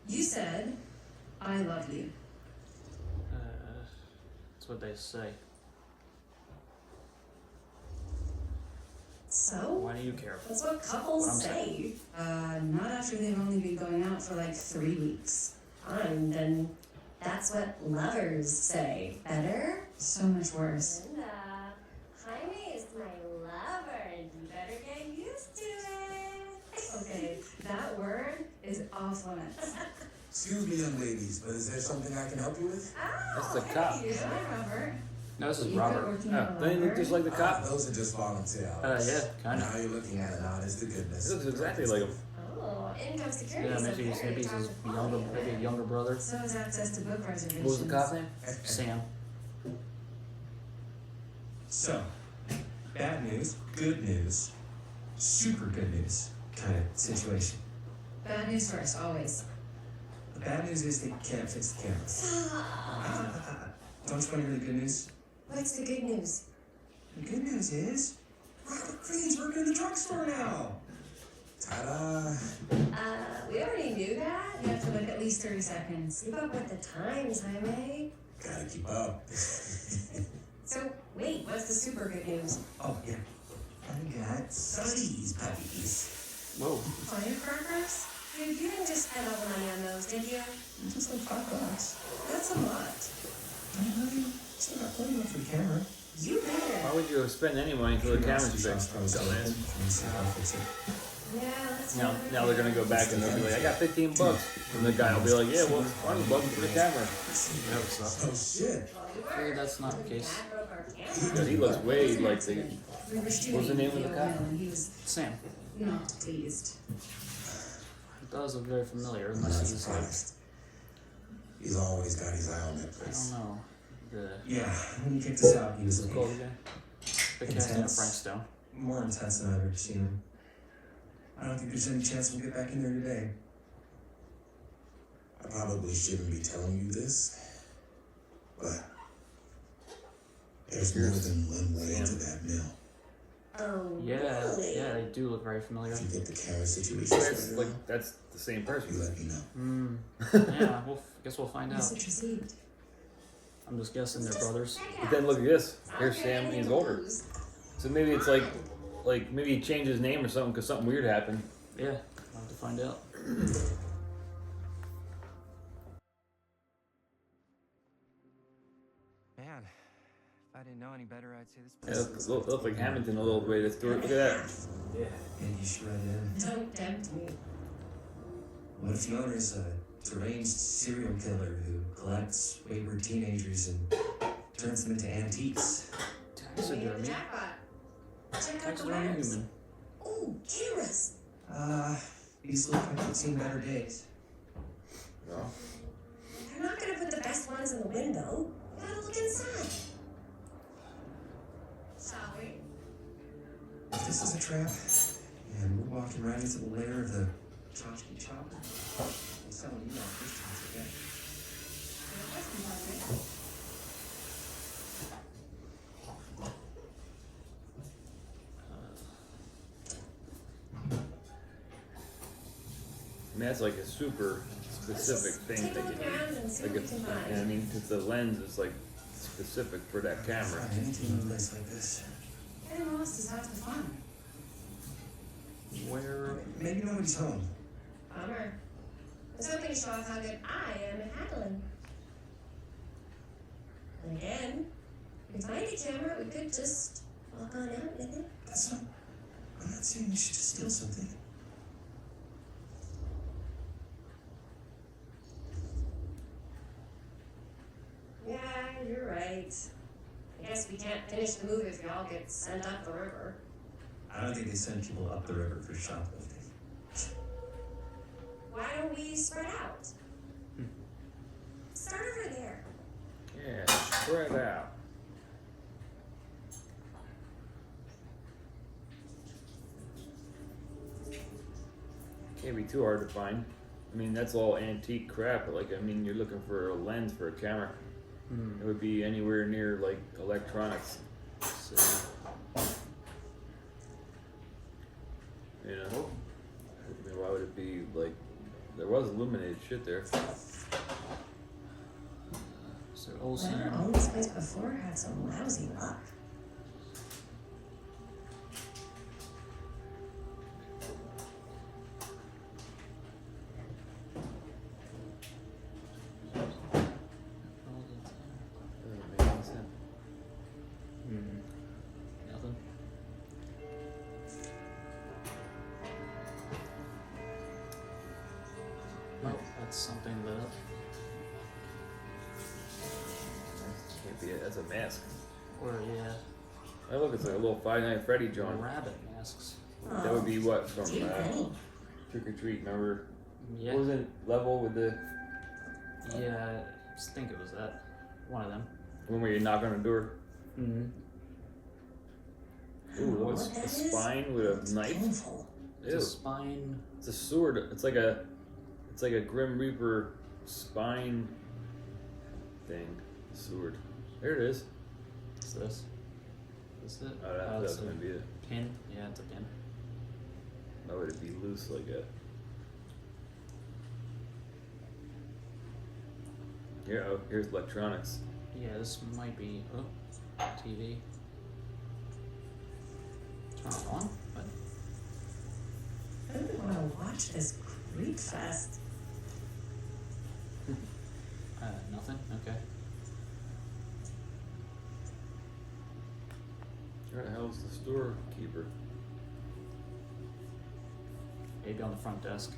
A: You said, I love you.
E: That's what they say.
H: So?
E: Why do you care?
H: That's what couples
E: What I'm
H: say.
A: Not after they've only been going out for like 3 weeks.
H: Fine, then that's what lovers say. Better?
A: So much worse.
H: Linda, Jaime is my lover, and you better get used to it.
A: Okay, that word is off limits.
M: Excuse me, young ladies, but is there something I can help you with?
D: That's the cop.
A: Hi, Robert.
E: No, this is
A: You
E: Robert.
A: quit working
D: Oh,
A: at a
D: they look
A: library?
D: just like the cop.
M: Those are just volunteer hours.
E: Yeah, kind
M: Now
E: of.
M: you're looking at it, honest to goodness.
D: It looks exactly like him.
H: Oh, income security
E: Yeah,
H: is
E: maybe he's his younger brother.
A: So is access to book reservations.
D: What was the cop's name?
E: Sam.
I: So, bad news, good news, super good news kind of situation.
A: Bad news first, always.
I: The bad news is they can't fix the camera. Don't you want to hear the good news?
H: What's the good news?
I: The good news is Robert Greene's working in the drugstore now. Ta-da!
H: We already knew that.
A: You have to look at least 30 seconds.
H: Keep up with the times, Jaime.
I: Gotta keep up.
H: So, wait, what's the super good news?
I: Oh, yeah. I got Suzy's puppies.
E: Whoa.
A: Firecrackers?
H: Dude, you didn't just spend all the money on those, did you?
I: Just like $5.
A: That's a lot.
I: Still got plenty left for the camera.
H: You better.
D: Why would you spend any money until the camera's fixed? Dumbass.
H: Yeah, that's
D: Now they're gonna go back and they'll be like, I got $15. And the guy will be like, yeah, well, $20 for the camera.
E: That would suck.
I: Oh, shit.
E: Maybe that's not the case.
D: Because he looks way like the.
A: We were shooting
D: What's the name of the
A: video
D: guy?
A: and he was
E: Sam.
A: not pleased.
E: It does look very familiar,
M: I'm not
E: unless he's like,
M: surprised. He's always got his eye on that
E: I
M: place.
E: don't know. The
I: Yeah, when he kicked us out, he was
E: what's it called
I: like
E: again? The casting of
I: Intense.
E: Frank Stone.
I: more intense than I've ever seen him. I don't think there's any chance we'll get back in there today.
M: I probably shouldn't be telling you this, but there's more than one way into that mill.
H: Oh,
E: Yeah,
H: really?
E: yeah, they do look very familiar.
M: If you get the camera situation
D: That's
M: straightened
D: like
M: out,
D: that's the same
M: you
D: person.
M: let me know.
E: Yeah, guess we'll find out.
A: Message received.
E: I'm just guessing they're brothers.
D: But then look at this. Here's Sam. He's older. So maybe it's like maybe he changed his name or something because something weird happened.
E: Yeah, I'll have to find out.
N: Man, if I didn't know any better, I'd say this
D: Yeah,
N: place
D: look like Hamilton a little way. Let's do it. Look at that.
I: Yeah, and you shred in.
H: Don't tempt me.
I: What if the owner's a deranged serial killer who collects wayward teenagers and turns them into antiques?
E: Taxidermy.
H: Jackpot. Check out the
E: Taxidermy
H: webs.
E: human.
H: Ooh, cameras.
I: These look like they've seen better days.
D: No.
H: They're not gonna put the best ones in the window. You gotta look inside. Sorry.
I: If this is a trap, and we're walking right into the lair of the tchotchke chopper, I'm telling you all this time's okay.
D: I mean, that's like a super specific thing that you need. Like I mean, because the lens is like specific for that camera.
I: Find anything in a place like this.
A: Getting lost is half the fun.
E: Where?
I: Maybe nobody's home.
H: Bummer. I was hoping to show off how good I am at haggling. And again, if we find a camera, we could just walk on out with it.
I: That's not. I'm not saying you should just steal something.
H: Yeah, you're right. I guess we can't finish the movie if we all get sent up the river.
I: I don't think they send people up the river for shoplifting.
H: Why don't we spread out? Start over there.
D: Yeah, spread out. Can't be too hard to find. I mean, that's all antique crap. But like, I mean, you're looking for a lens for a camera. It would be anywhere near like electronics.
E: So,
D: You know, I mean, why would it be like? There was illuminated shit there.
E: so old
H: Whoever
E: scene.
H: owned this place before had some lousy luck.
D: Doesn't make any sense.
E: Nothing. Oh, that's something lit up.
D: Can't be it. That's a mask.
E: Or yeah,
D: Oh look, it's like a little Five Nights at Freddy joint.
E: rabbit masks.
D: That would be what from
H: Gee, Penny.
D: Trick or Treat. Remember?
E: Yeah,
D: What was it? Level with the
E: yeah. I just think it was that. One of them.
D: one where you knock on the door.
E: Mm-hmm.
D: Ooh, what's
H: What that
D: a
H: is?
D: spine with a
H: It's
D: knife?
H: painful.
E: It's a spine.
D: It's a sword. It's like a Grim Reaper spine thing. Sword. There it is.
E: What's this? Is it?
D: Oh, that's gonna be it.
E: Pin? Yeah, it's a pin.
D: Why would it be loose like that? Here, oh, here's electronics.
E: Yeah, this might be. Oh, TV. Turn it on? What?
B: I really want to watch this creep fest.
E: Nothing? Okay.
D: Where the hell's the storekeeper?
E: Maybe on the front desk.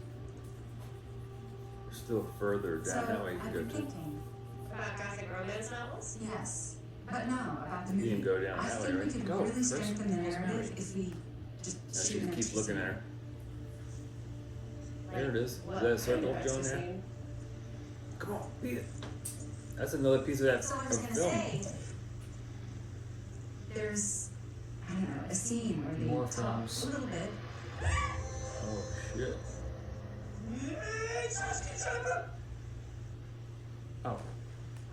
D: We're still further down that way you
A: I've
D: can
A: been
D: go to.
A: thinking.
H: About gothic romance novels?
A: Yes, but no, about the
D: You
A: movie.
D: can go down
A: I
D: that way,
A: think we
D: right?
A: could
E: Go,
A: really
E: Chris.
A: strengthen the
E: Almost
A: narrative
E: married.
A: if we just
D: Now
A: shoot
D: she
A: an
D: just keeps
A: extra
D: looking
A: scene.
D: at her. There it is. Is
H: What
D: that a
H: kind
D: circle
H: of extra
D: going there?
H: scene?
D: Come on, beat it. That's another piece of that
A: So I was gonna
D: film.
A: say, there's, I don't know, a scene where they
E: More
A: talk
E: films.
A: a little bit.
D: Oh shit.
E: Oh.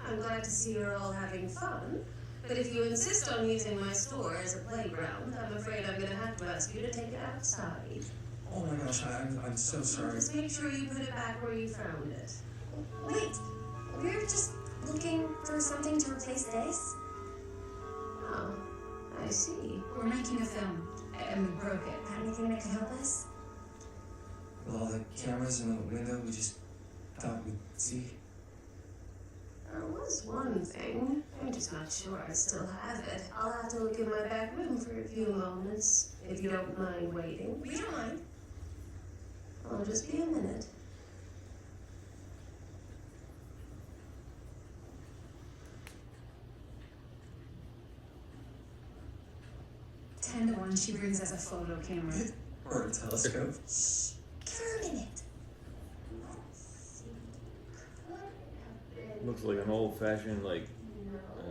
B: I'm glad to see you're all having fun, but if you insist on using my store as a playground, I'm afraid I'm gonna have to ask you to take it outside.
I: Oh my gosh, I'm so sorry.
B: Just make sure you put it back where you found it.
H: Wait, we're just looking for something to replace this?
B: Oh, I see.
A: We're making a film, and we broke it.
H: Anything that could help us?
I: With all the cameras in the window, we just thought we'd see.
B: There was one thing. I'm just not sure I still have it. I'll have to look in my back room for a few moments, if you don't mind waiting.
H: We don't mind.
B: I'll just be a minute.
A: Ten to 1, she brings us a photo camera.
I: Or a telescope.
H: Give her a minute.
D: Looks like an old-fashioned like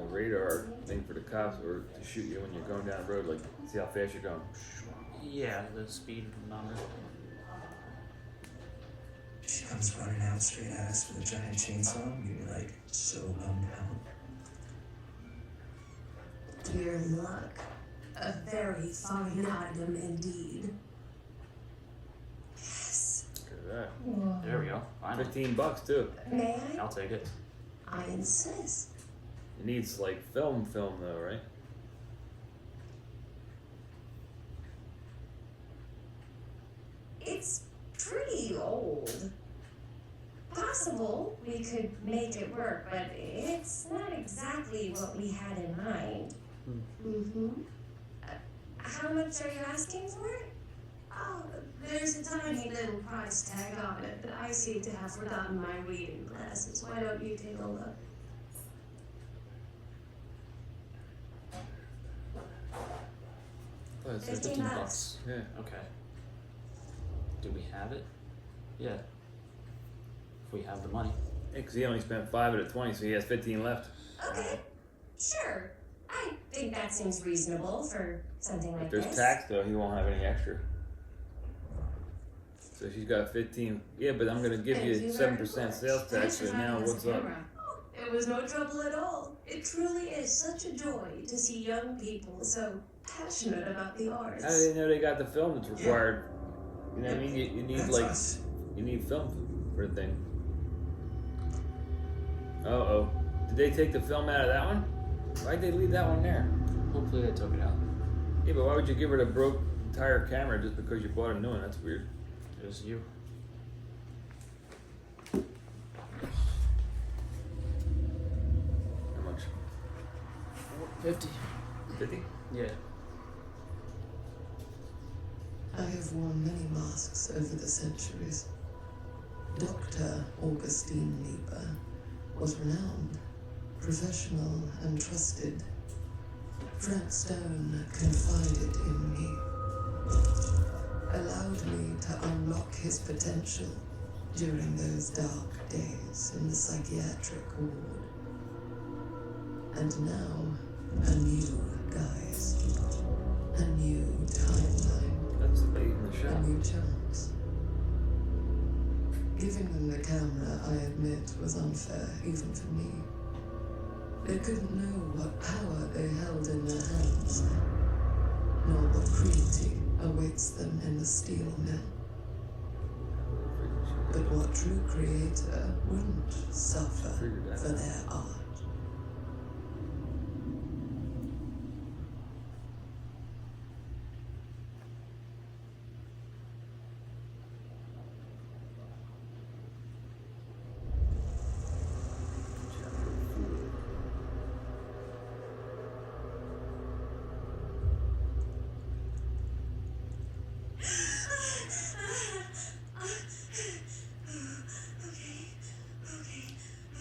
D: radar thing for the cops, or to shoot you when you're going down the road. Like, see how fast you're going.
E: Yeah, the speedometer.
I: She comes running out straight at us with a giant chainsaw. You'd be like so bummed out.
B: Dear luck. A very fine item indeed.
H: Yes.
D: Look at that.
E: There we go. Finally.
D: $15 too.
H: May I?
E: I'll take it.
B: I insist.
D: It needs like film though, right?
B: It's pretty old.
H: Possible we could make it work, but it's not exactly what we had in mind.
B: Mm-hmm.
H: How much are you asking for it?
B: Oh, there's a tiny little price tag on it, but I seem to have forgotten my reading glasses. Why don't you take a look?
D: Oh, it's
H: 15
D: $15.
H: bucks.
D: Yeah.
E: Okay. Do we have it? Yeah. If we have the money.
D: Because he only spent 5 out of 20, so he has 15 left.
H: Okay. Sure. I think that seems reasonable for something like
D: If there's
H: this.
D: tax though, he won't have any extra. So she's got 15. Yeah, but I'm gonna give you
B: Thank you very
D: 7%
B: much.
D: sales tax.
A: Thanks
D: So
A: for
D: now
A: having us
D: what's
A: a
D: up?
A: camera.
B: It was no trouble at all. It truly is such a joy to see young people so passionate about the arts.
D: How do they know they got the film that's required? You know what I mean? You need
I: That's
D: like
I: us.
D: you need film for the thing. Uh-oh. Did they take the film out of that one? Why'd they leave that one there?
E: Hopefully they took it out.
D: Yeah, but why would you give her the broke entire camera just because you bought a new one? That's weird.
E: It was you.
D: How much?
E: 50.
D: 50?
E: Yeah.
F: I have worn many masks over the centuries. Dr. Augustine Lieber was renowned, professional, and trusted. Frank Stone confided in me, allowed me to unlock his potential during those dark days in the psychiatric ward. And now, a new guise, a new timeline.
D: That's It's late in the
F: A
D: shot.
F: new chance. Giving them the camera, I admit, was unfair, even for me. They couldn't know what power they held in their hands, nor what cruelty awaits them in the steel mill. But what true creator wouldn't suffer for their art?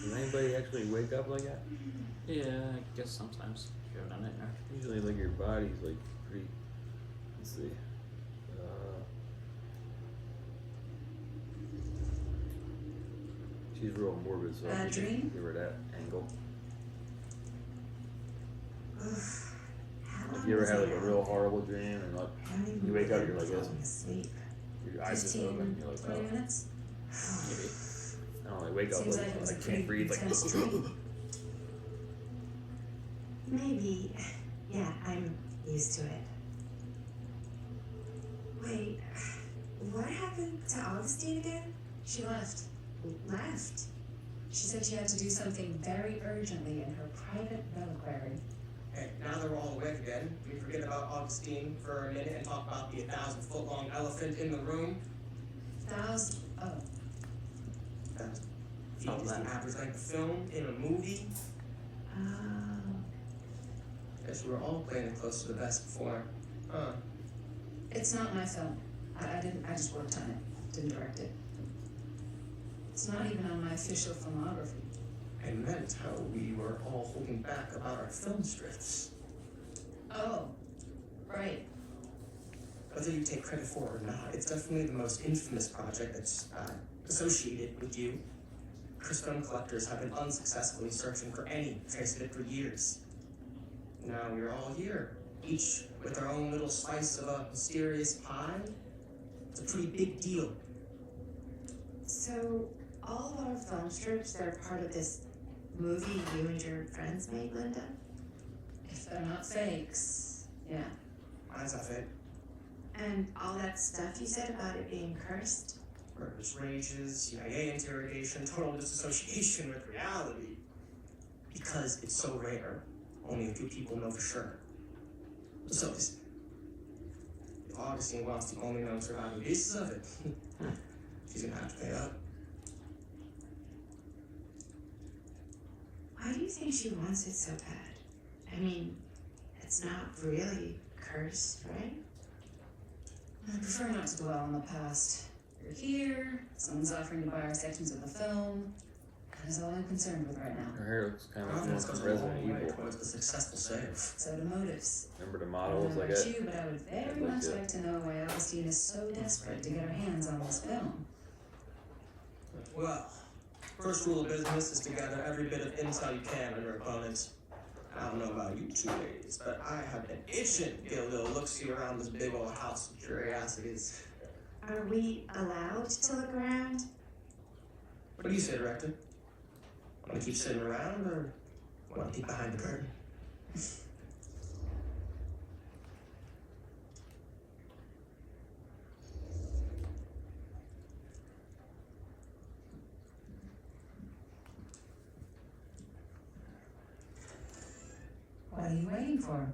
D: Does anybody actually wake up like that?
E: Yeah, I guess sometimes if you have a nightmare.
D: Usually, like, your body's, like, pretty. Let's see. She's real morbid, so
A: Bad
D: I can
A: dream?
D: give her that angle.
H: How
D: Like,
H: long
D: you ever
H: was
D: had,
H: I
D: like, a
H: out?
D: real horrible dream, and, like,
H: How many
D: you wake up, you're
H: people
D: like this.
H: falling asleep?
D: Your eyes just open, and you're like,
A: 20
D: oh.
A: minutes?
D: Maybe. I don't know, like, wake up,
A: Seems
D: like,
A: like it was
D: I
A: a
D: can't
A: pretty
D: breathe, like,
A: intense dream.
H: Maybe. Yeah, I'm used to it. Wait, what happened to Augustine again?
A: She left.
H: Left?
A: She said she had to do something very urgently in her private reliquary.
C: Hey, now that we're all awake again, we forget about Augustine for a minute and talk about the 1,000-foot-long elephant in the room.
A: Oh.
C: Feet is the average length of film in a movie. Guess we were all playing it close to the vest before. Huh.
A: It's not my film. I just worked on it. Didn't direct it. It's not even on my official filmography.
C: I meant how we were all holding back about our film strips.
A: Oh, right.
C: Whether you take credit for it or not, it's definitely the most infamous project that's associated with you. Chris film collectors have been unsuccessfully searching for any trace of it for years. Now we're all here, each with our own little slice of a mysterious pie. It's a pretty big deal.
H: So, all of our film strips, they're part of this movie you and your friends made, Linda?
A: If they're not fakes, yeah.
C: Mine's not fake.
H: And all that stuff you said about it being cursed?
C: Murderous rages, CIA interrogation, total disassociation with reality. Because it's so rare, only a few people know for sure. So, if Augustine wants the only known surviving pieces of it, she's gonna have to pay up.
H: Why do you think she wants it so bad? I mean, it's not really cursed, right?
A: I prefer not to dwell on the past. You're here, someone's offering to buy our sections of the film. That is all I'm concerned with right now.
D: Her hair looks kind of like one
C: Confidence
D: from
C: goes a long
D: Resident
C: way
D: Evil.
C: towards the successful save.
A: So do motives.
D: Remember the
A: I
D: model
A: don't
D: was
A: know
D: like
A: about
D: that?
A: you, but I would very
D: I'd like
A: much
D: to-
A: like to know why Augustine is so desperate to get her hands on this film.
C: Well, first rule of business is to gather every bit of intel you can on your opponents. I don't know about you two ladies, but I have been itching to get a little look-see around this big old house of curiosities.
H: Are we allowed to look around?
C: What do you say, Director? Want to keep sitting around, or want to peek behind the curtain?
A: What are you waiting for?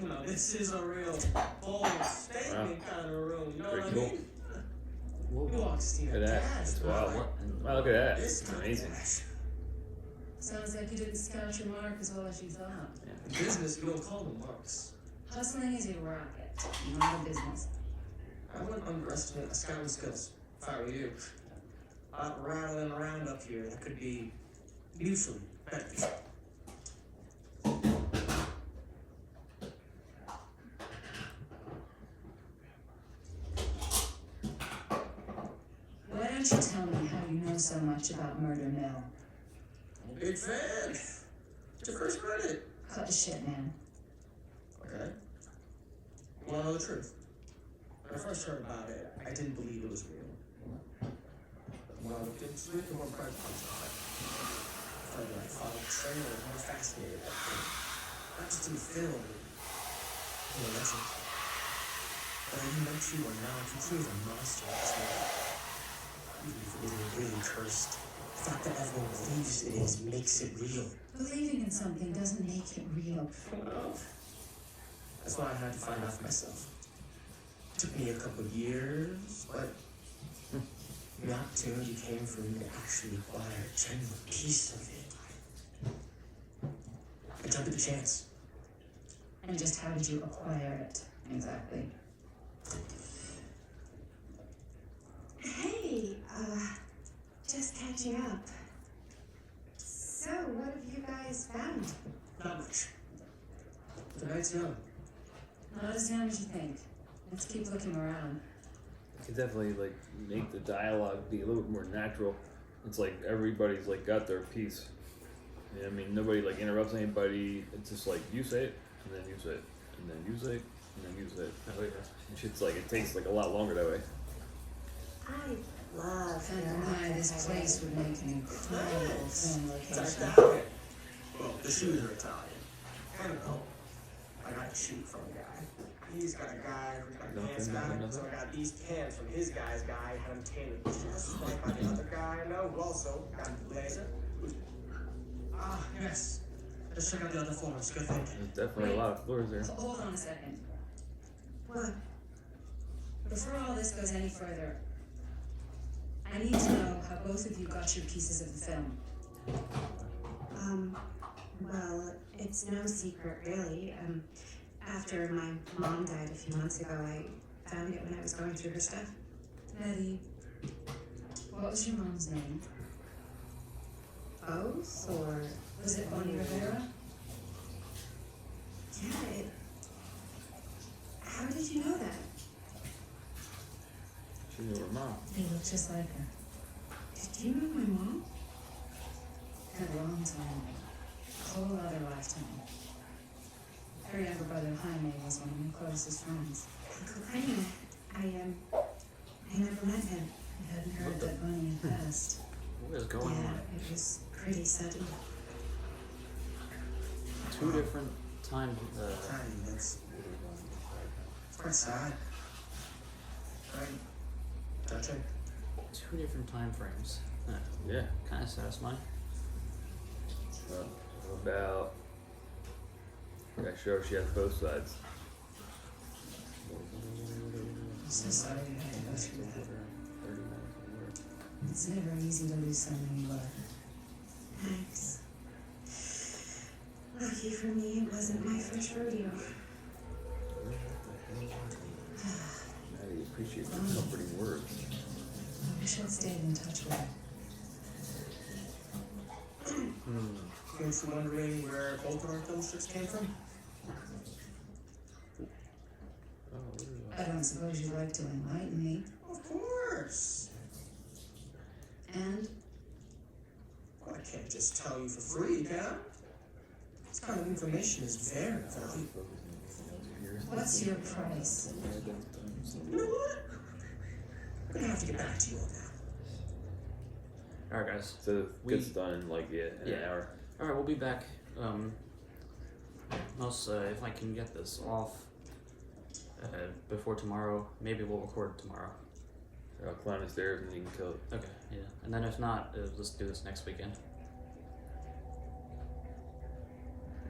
C: You know, this is a real bold statement kind of room, you know
D: Pretty
C: what
D: cool.
C: I mean? You Augustine,
D: Look at that.
C: gas,
D: That's wild.
C: right?
D: Wow, look at that.
C: This
D: It's
C: kind of
D: amazing.
C: cash.
A: Sounds like you didn't scout your mark as well as you thought.
C: In business, you don't call them marks.
A: Hustling is your rocket, not a business.
C: I wouldn't underestimate my scouting skills, if I were you. A lot rattling around up here that could be mutually beneficial.
A: Why don't you tell me
C: big fan. It's your first credit.
A: Cut the shit, man.
C: Okay. You wanna know the truth? When I first heard about it, I didn't believe it was real. But when I looked into it, the more part comes on it. I felt like following the trailer, I was more fascinated. Not just in the film, in the legend. But I knew you are now considered a monster of this world. Even if it isn't really cursed, the fact that everyone believes it is makes it real.
A: Believing in something doesn't make it real.
C: Well, that's why I had to find out for myself. It took me a couple of years, but the opportunity came for me to actually acquire a genuine piece of it. I jumped at the chance.
A: And just how did you acquire it, exactly?
B: Hey, just catching up. So, what have you guys found?
C: Not much. The night's young.
A: Not as young as you think. Let's keep looking around.
D: You could definitely like make the dialogue be a little bit more natural. It's like everybody's like got their piece. You know what I mean, nobody like interrupts anybody. It's just like you say it, and then you say it, and then you say it, and then you say it.
E: Oh yeah.
D: And shit's like it takes like a lot longer that way.
H: I love
A: And why this place would make an incredible film
C: It's
A: location.
C: Italian. Well, the shoes are Italian. I don't know. I got the shoe from a guy. He's got a guy who's got a pants guy. So I got these pants from his guy's guy, had him tailored just like by the other guy I know, who also got the blazer. Ah, yes. Let's check out the other floors. Good thinking.
D: There's definitely a lot of floors there.
A: Hold on a second.
B: What?
A: Before all this goes any further, I need to know how both of you got your pieces of the film.
B: Well, it's no secret, really. After my mom died a few months ago, I found it when I was going through her stuff.
A: Betty, what was your mom's name?
B: Both, or
A: Was it Bonnie Rivera?
B: yeah, how did you know that?
D: She knew her mom.
A: He looked just like her.
B: Did you know my mom?
A: A long time ago. A whole other lifetime. Her younger brother Jaime was one of my closest friends.
B: Uncle Jaime. I never met him.
A: I hadn't heard that Bonnie had passed.
E: What is going
B: Yeah,
E: on?
B: it was pretty sudden.
E: Two different times.
C: That's quite sad. Right? Touching.
E: Two different time frames.
D: Yeah.
E: Kind of satisfying.
D: Well, what about? Yeah, sure. She has both sides.
A: I'm so sorry you had to go through that.
D: 30 minutes of work.
A: It's never easy to lose someone you love.
B: Thanks. Lucky for me, it wasn't my first rodeo.
D: I appreciate the comforting words.
A: I wish I'd stayed in touch with her.
C: Aren't you wondering where both of our film strips came from?
D: Oh, what is
A: I
D: that?
A: don't suppose you'd like to enlighten me.
C: Of course.
A: And
C: Well, I can't just tell you for free, can I? This kind of information is very valuable.
A: what's your price?
C: You know what? I'm gonna have to get back to you on that.
E: Alright, guys.
D: So it gets done in like in an
E: Yeah.
D: hour.
E: Alright, we'll be back. If I can get this off before tomorrow, maybe we'll record tomorrow.
D: I'll climb the stairs and you can kill it.
E: Okay, yeah. And then if not, let's do this next weekend.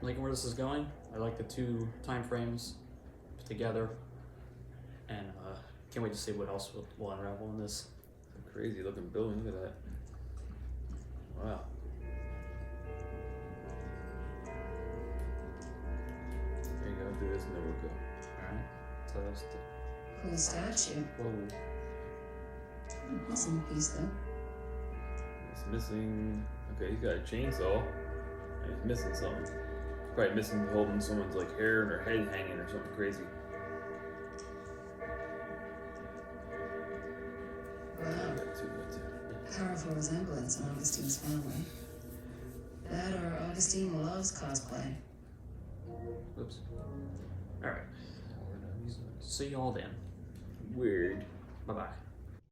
E: Liking where this is going. I like the two time frames put together, and can't wait to see what else will unravel in this.
D: Crazy looking building. Look at that. Wow. There you go. Do this and then we'll go.
E: Alright. So that's the.
A: Cool statue.
E: Whoa.
A: Awesome piece though.
D: It's missing. Okay, he's got a chainsaw. And he's missing something. He's probably missing holding someone's like hair and her head hanging or something crazy.
A: Wow.
D: That too, that too.
A: Powerful resemblance in Augustine's family. That Augustine loves cosplay.
E: Oops. Alright. See y'all then.
D: Weird.
E: Bye bye.